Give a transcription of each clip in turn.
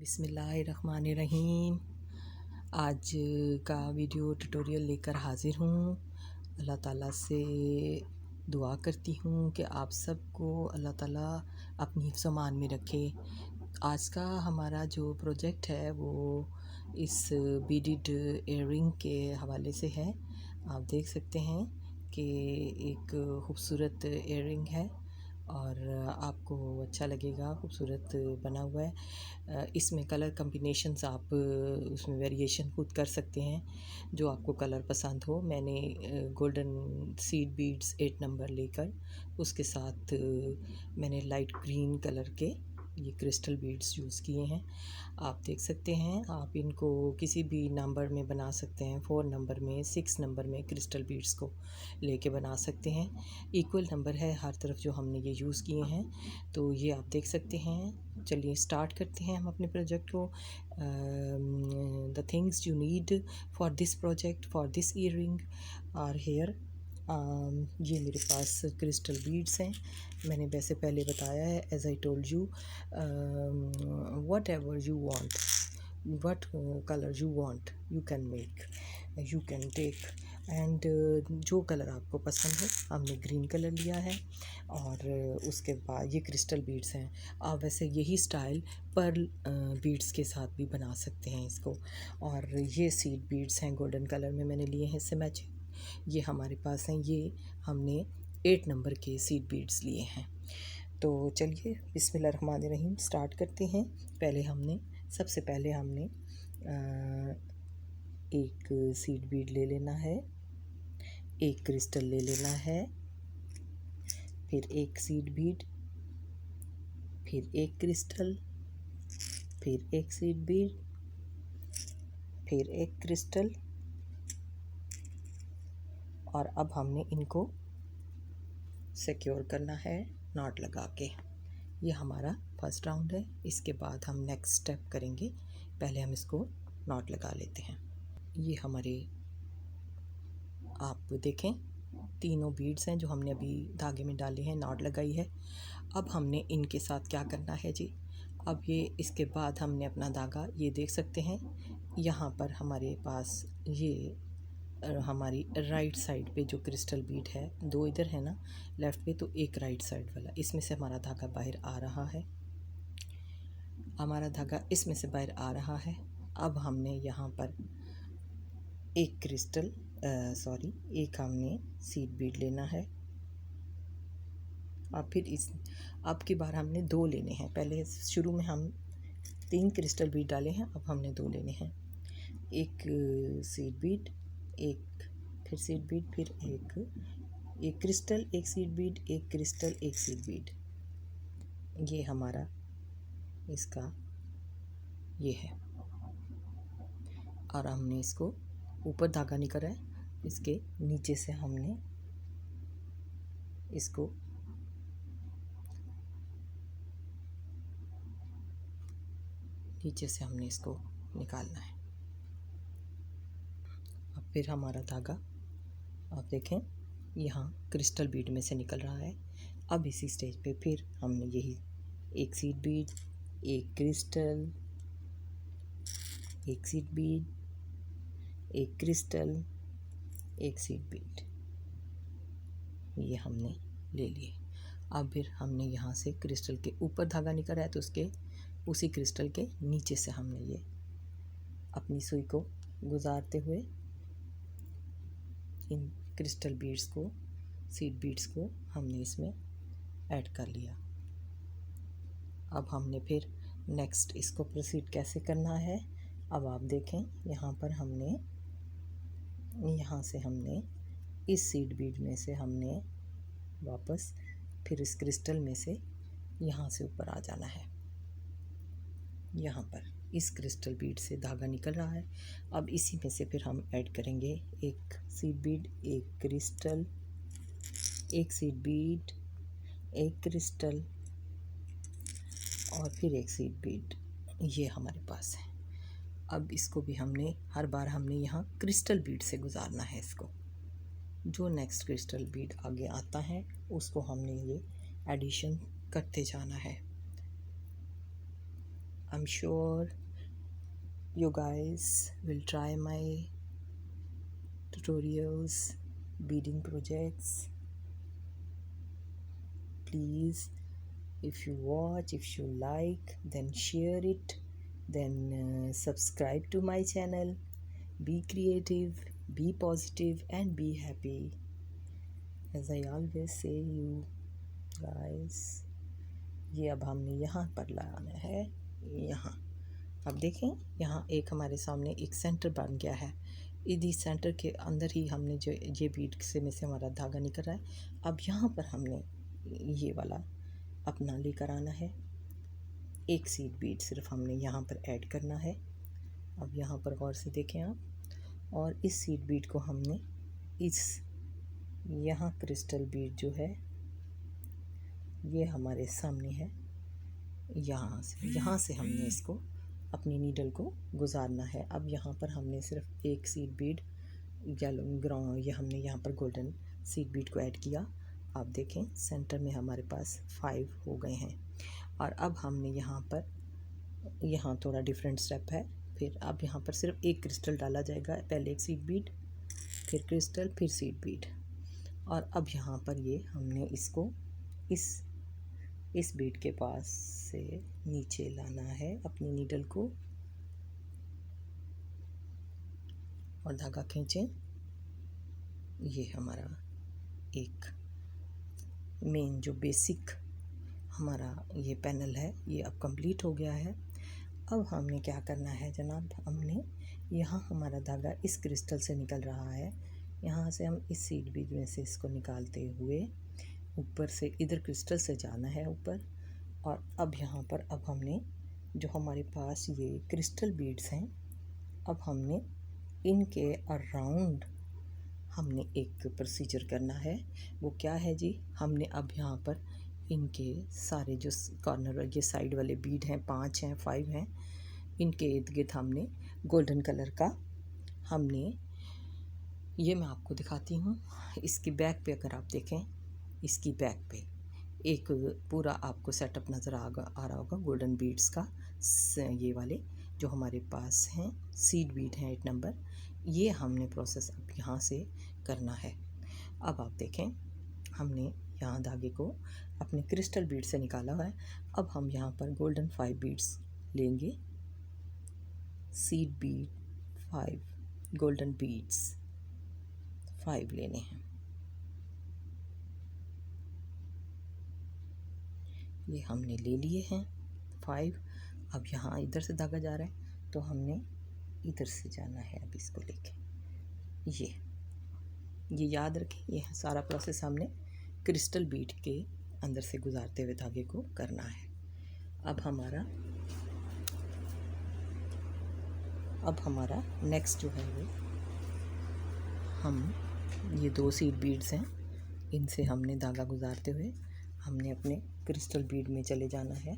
बिस्मिल्लाहिर्रहमानिर्रहीम। आज का वीडियो ट्यूटोरियल लेकर हाज़िर हूँ। अल्लाह ताला से दुआ करती हूँ कि आप सबको अल्लाह ताला अपनी हिफ्ज़ अमान में रखे। आज का हमारा जो प्रोजेक्ट है वो इस बीडिड इयररिंग के हवाले से है। आप देख सकते हैं कि एक खूबसूरत इयररिंग है और आपको अच्छा लगेगा, खूबसूरत बना हुआ है। इसमें कलर कम्बिनेशंस आप उसमें वेरिएशन खुद कर सकते हैं, जो आपको कलर पसंद हो। मैंने गोल्डन सीड बीड्स 8 नंबर लेकर उसके साथ मैंने लाइट ग्रीन कलर के ये क्रिस्टल बीड्स यूज़ किए हैं। आप देख सकते हैं, आप इनको किसी भी नंबर में बना सकते हैं। 4 नंबर में, 6 नंबर में क्रिस्टल बीड्स को लेके बना सकते हैं। इक्वल नंबर है हर तरफ जो हमने ये यूज़ किए हैं, तो ये आप देख सकते हैं। चलिए स्टार्ट करते हैं हम अपने प्रोजेक्ट को। The things you need for this project, for this earring are here. ये मेरे पास क्रिस्टल बीड्स हैं। मैंने वैसे पहले बताया है, as I told you, whatever you want, what colour you want you can make, you can take and जो colour आपको पसंद है। हमने ग्रीन कलर लिया है और उसके बाद ये क्रिस्टल बीड्स हैं। आप वैसे यही स्टाइल पर्ल बीड्स के साथ भी बना सकते हैं इसको। और ये सीड बीड्स हैं, गोल्डन कलर में मैंने लिए हैं, इससे मैचिंग ये हमारे पास हैं। ये हमने 8 नंबर के सीड बीड्स लिए हैं। तो चलिए बिस्मिल्लाहिर्रहमानिर्रहीम स्टार्ट करते हैं। सबसे पहले हमने एक सीड बीड ले लेना है, एक क्रिस्टल ले लेना है, फिर एक सीड बीड, फिर एक क्रिस्टल, फिर एक सीड बीड, फिर एक क्रिस्टल। और अब हमने इनको सिक्योर करना है नॉट लगा के। ये हमारा फर्स्ट राउंड है। इसके बाद हम नेक्स्ट स्टेप करेंगे। पहले हम इसको नॉट लगा लेते हैं। ये हमारे, आप देखें, तीनों बीड्स हैं जो हमने अभी धागे में डाले हैं, नॉट लगाई है। अब हमने इनके साथ क्या करना है जी, अब ये इसके बाद हमने अपना धागा, ये देख सकते हैं यहाँ पर हमारे पास ये हमारी राइट साइड पे जो क्रिस्टल बीड है, 2 इधर है ना लेफ़्ट पे, तो एक राइट साइड वाला, इसमें से हमारा धागा बाहर आ रहा है। हमारा धागा इसमें से बाहर आ रहा है। अब हमने यहाँ पर एक क्रिस्टल एक हमने सीड बीड लेना है। अब की बार हमने 2 लेने हैं। पहले शुरू में हम 3 क्रिस्टल बीड डाले हैं, अब हमने 2 लेने हैं। एक सीड बीड, एक फिर सीड बीड, फिर एक क्रिस्टल, एक सीड बीड, एक क्रिस्टल, एक सीड बीड। ये हमारा इसका ये है। और हमने इसको ऊपर धागा नहीं करा है, इसके नीचे से हमने इसको निकालना है। अब फिर हमारा धागा आप देखें यहाँ क्रिस्टल बीड में से निकल रहा है। अब इसी स्टेज पे फिर हमने यही एक सीड बीड, एक क्रिस्टल, एक सीड बीड, एक क्रिस्टल, एक सीड बीड, ये हमने ले लिए। अब फिर हमने यहाँ से क्रिस्टल के ऊपर धागा निकल रहा है, तो उसके उसी क्रिस्टल के नीचे से हमने ये अपनी सुई को गुजारते हुए इन क्रिस्टल बीड्स को, सीड बीड्स को हमने इसमें ऐड कर लिया। अब हमने फिर नेक्स्ट इसको प्रोसीड कैसे करना है, अब आप देखें यहाँ पर यहाँ से हमने इस सीड बीड में से हमने वापस फिर इस क्रिस्टल में से यहाँ से ऊपर आ जाना है। यहाँ पर इस क्रिस्टल बीड से धागा निकल रहा है। अब इसी में से फिर हम ऐड करेंगे एक सीड बीड, एक क्रिस्टल, एक सीड बीड, एक क्रिस्टल और फिर एक सीड बीड। ये हमारे पास है। अब इसको भी हर बार हमने यहाँ क्रिस्टल बीड से गुजारना है इसको। जो नेक्स्ट क्रिस्टल बीड आगे आता है उसको हमने ये एडिशन करते जाना है। I'm sure you guys will try my tutorials, beading projects. Please, if you watch, if you like, then share it, then subscribe to my channel. Be creative, be positive, and be happy. As I always say you guys, ये अब हमने यहाँ पर लगाना है, यहाँ। अब देखें, यहाँ एक हमारे सामने एक सेंटर बन गया है। इसी सेंटर के अंदर ही हमने जो ये बीड से में से हमारा धागा निकल रहा है। अब यहाँ पर हमने ये वाला अपना लेकर आना है। एक सीड बीड सिर्फ हमने यहाँ पर ऐड करना है। अब यहाँ पर गौर से देखें आप, और इस सीड बीड को हमने इस यहाँ क्रिस्टल बीड जो है ये हमारे सामने है, यहाँ से हमने इसको अपनी नीडल को गुजारना है। अब यहाँ पर हमने सिर्फ एक सीड बीड येलो ग्राउंड, ये हमने यहाँ पर गोल्डन सीड बीड को ऐड किया। आप देखें सेंटर में हमारे पास 5 हो गए हैं। और अब हमने यहाँ पर, यहाँ थोड़ा डिफरेंट स्टेप है। फिर अब यहाँ पर सिर्फ एक क्रिस्टल डाला जाएगा, पहले एक सीड बीड, फिर क्रिस्टल, फिर सीड बीड। और अब यहाँ पर ये हमने इसको इस बीड के पास से नीचे लाना है अपनी नीडल को, और धागा खींचें। ये हमारा एक मेन जो बेसिक हमारा ये पैनल है, ये अब कंप्लीट हो गया है। अब हमने क्या करना है जनाब, हमने यहाँ हमारा धागा इस क्रिस्टल से निकल रहा है, यहाँ से हम इस सीड बीड में से इसको निकालते हुए ऊपर से इधर क्रिस्टल से जाना है ऊपर। और अब यहाँ पर अब हमने जो हमारे पास ये क्रिस्टल बीड्स हैं, अब हमने इनके अराउंड हमने एक प्रोसीजर करना है। वो क्या है जी, हमने अब यहाँ पर इनके सारे जो कॉर्नर, ये साइड वाले बीड हैं, 5 हैं, 5 हैं, इनके इर्द गिर्द हमने गोल्डन कलर का हमने, ये मैं आपको दिखाती हूँ। इसकी बैक पे अगर आप देखें, इसकी बैक पे एक पूरा आपको सेटअप नज़र आ रहा होगा गोल्डन बीड्स का। ये वाले जो हमारे पास हैं सीड बीड हैं 8 नंबर, ये हमने प्रोसेस अब यहाँ से करना है। अब आप देखें, हमने यहाँ धागे को अपने क्रिस्टल बीड से निकाला हुआ है। अब हम यहाँ पर गोल्डन 5 बीड्स लेंगे, सीड बीड 5, गोल्डन बीड्स 5 लेने हैं। ये हमने ले लिए हैं 5। अब यहाँ इधर से धागा जा रहा है तो हमने इधर से जाना है। अब इसको लेके ये याद रखें, ये सारा प्रोसेस हमने क्रिस्टल बीड के अंदर से गुजारते हुए धागे को करना है। अब हमारा नेक्स्ट जो है वो, हम ये 2 सीड बीड्स हैं, इनसे हमने धागा गुजारते हुए हमने अपने क्रिस्टल बीड में चले जाना है।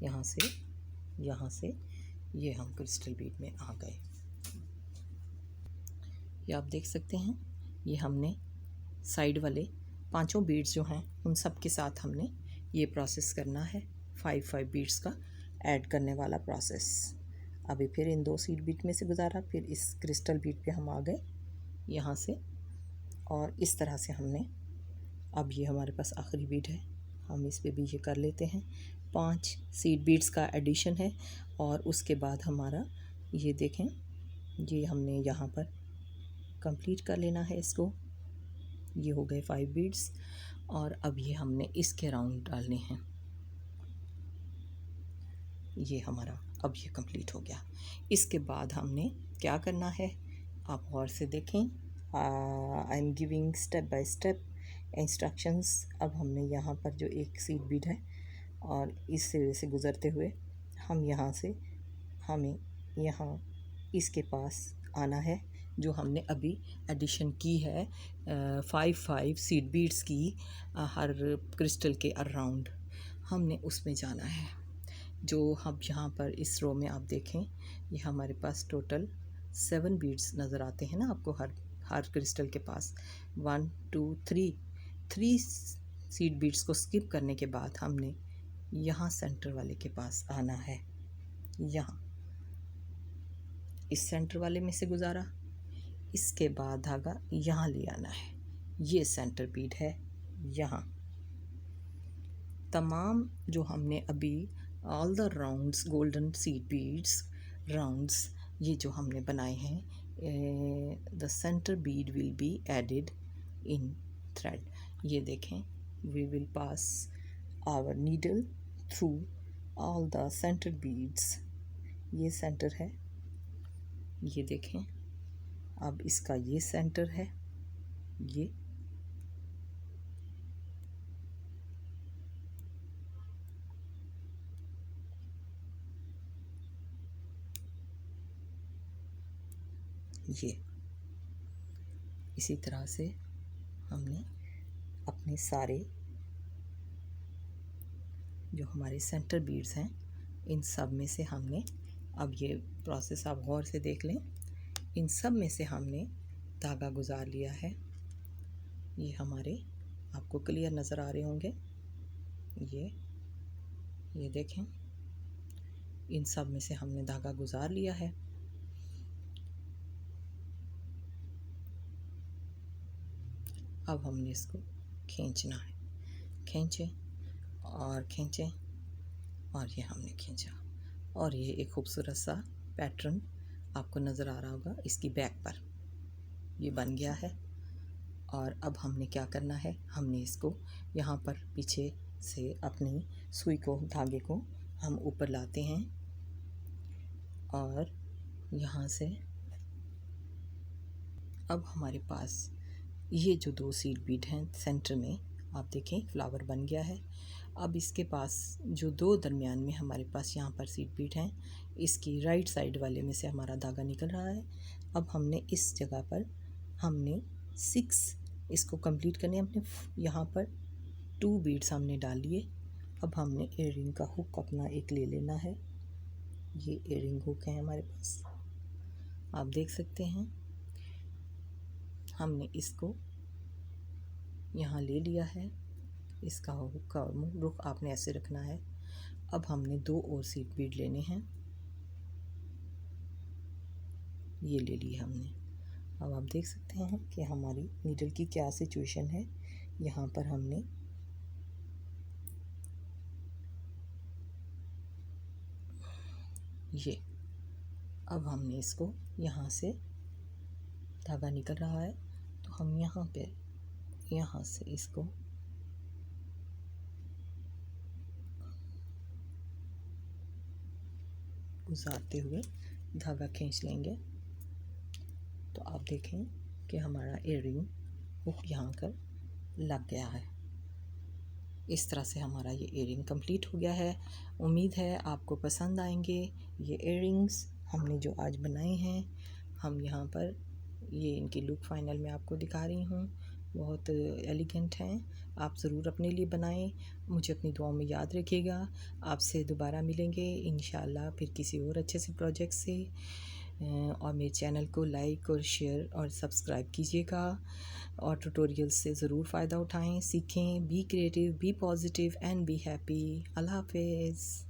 यहाँ से ये हम क्रिस्टल बीड में आ गए। ये आप देख सकते हैं, ये हमने साइड वाले 5 बीड्स जो हैं उन सब के साथ हमने ये प्रोसेस करना है, 5 बीड्स का ऐड करने वाला प्रोसेस। अभी फिर इन 2 सीड बीड में से गुजारा, फिर इस क्रिस्टल बीड पे हम आ गए यहाँ से, और इस तरह से हमने, अब ये हमारे पास आखिरी बीड है, हम इस पे भी ये कर लेते हैं। 5 सीड बीड्स का एडिशन है, और उसके बाद हमारा ये देखें, ये हमने यहाँ पर कंप्लीट कर लेना है इसको। ये हो गए 5 बीड्स, और अब ये हमने इसके राउंड डालने हैं। ये हमारा अब ये कंप्लीट हो गया। इसके बाद हमने क्या करना है, आप गौर से देखें, I am giving step by step instructions. अब हमने यहाँ पर जो एक सीड बीड है, और इस सिरे से गुज़रते हुए हमें यहाँ इसके पास आना है, जो हमने अभी एडिशन की है 5 सीड बीड्स की हर क्रिस्टल के अराउंड, हमने उसमें जाना है। जो हम यहाँ पर इस रो में आप देखें, ये हमारे पास टोटल 7 बीड्स नज़र आते हैं ना आपको हर क्रिस्टल के पास। 1 2 3 सीड बीड्स को स्किप करने के बाद हमने यहाँ सेंटर वाले के पास आना है, यहाँ इस सेंटर वाले में से गुजारा, इसके बाद धागा यहाँ ले आना है, ये सेंटर बीड है यहाँ। तमाम जो हमने अभी all the rounds golden seed beads rounds ये जो हमने बनाए हैं, the centre bead will be added in thread. ये देखें, we will pass our needle through all the centre beads. ये सेंटर है, ये देखें, अब इसका ये सेंटर है, ये इसी तरह से हमने अपने सारे जो हमारे सेंटर बीड्स हैं, इन सब में से हमने, अब ये प्रोसेस आप गौर से देख लें, इन सब में से हमने धागा गुजार लिया है। ये हमारे आपको क्लियर नज़र आ रहे होंगे, ये देखें, इन सब में से हमने धागा गुजार लिया है। अब हमने इसको खींचना है, खींचें और खींचें, और ये हमने खींचा, और ये एक खूबसूरत सा पैटर्न आपको नज़र आ रहा होगा इसकी बैक पर, ये बन गया है। और अब हमने क्या करना है, हमने इसको यहाँ पर पीछे से अपनी सुई को, धागे को हम ऊपर लाते हैं, और यहाँ से अब हमारे पास ये जो 2 सीड बीड हैं सेंटर में, आप देखें फ्लावर बन गया है। अब इसके पास जो 2 दरमियान में हमारे पास यहाँ पर सीड बीड हैं, इसकी राइट साइड वाले में से हमारा धागा निकल रहा है। अब हमने इस जगह पर हमने 6 इसको कंप्लीट करने, हमने यहाँ पर 2 बीड्स हमने डाल लिए। अब हमने एयरिंग का हुक अपना एक ले लेना है, ये एयरिंग हुक है हमारे पास, आप देख सकते हैं। हमने इसको यहाँ ले लिया है, इसका हुक का रुख आपने ऐसे रखना है। अब हमने 2 और सीड बीड लेने हैं, ये ले लिए हमने। अब आप देख सकते हैं कि हमारी नीडल की क्या सिचुएशन है। यहाँ पर हमने ये, अब हमने इसको यहाँ से धागा निकल रहा है, तो हम यहाँ पे यहाँ से इसको गुजारते हुए धागा खींच लेंगे, तो आप देखें कि हमारा एयरिंग हुक यहाँ कर लग गया है। इस तरह से हमारा ये एयरिंग कंप्लीट हो गया है। उम्मीद है आपको पसंद आएंगे ये एयरिंग्स हमने जो आज बनाए हैं। हम यहाँ पर ये इनकी लुक फाइनल में आपको दिखा रही हूँ, बहुत एलिगेंट हैं। आप ज़रूर अपने लिए बनाएं, मुझे अपनी दुआओं में याद रखिएगा। आपसे दोबारा मिलेंगे इंशाल्लाह फिर किसी और अच्छे से प्रोजेक्ट से। और मेरे चैनल को लाइक और शेयर और सब्सक्राइब कीजिएगा, और ट्यूटोरियल्स से ज़रूर फ़ायदा उठाएं, सीखें। Be creative, be positive and be happy. अल्लाह हाफ़िज़।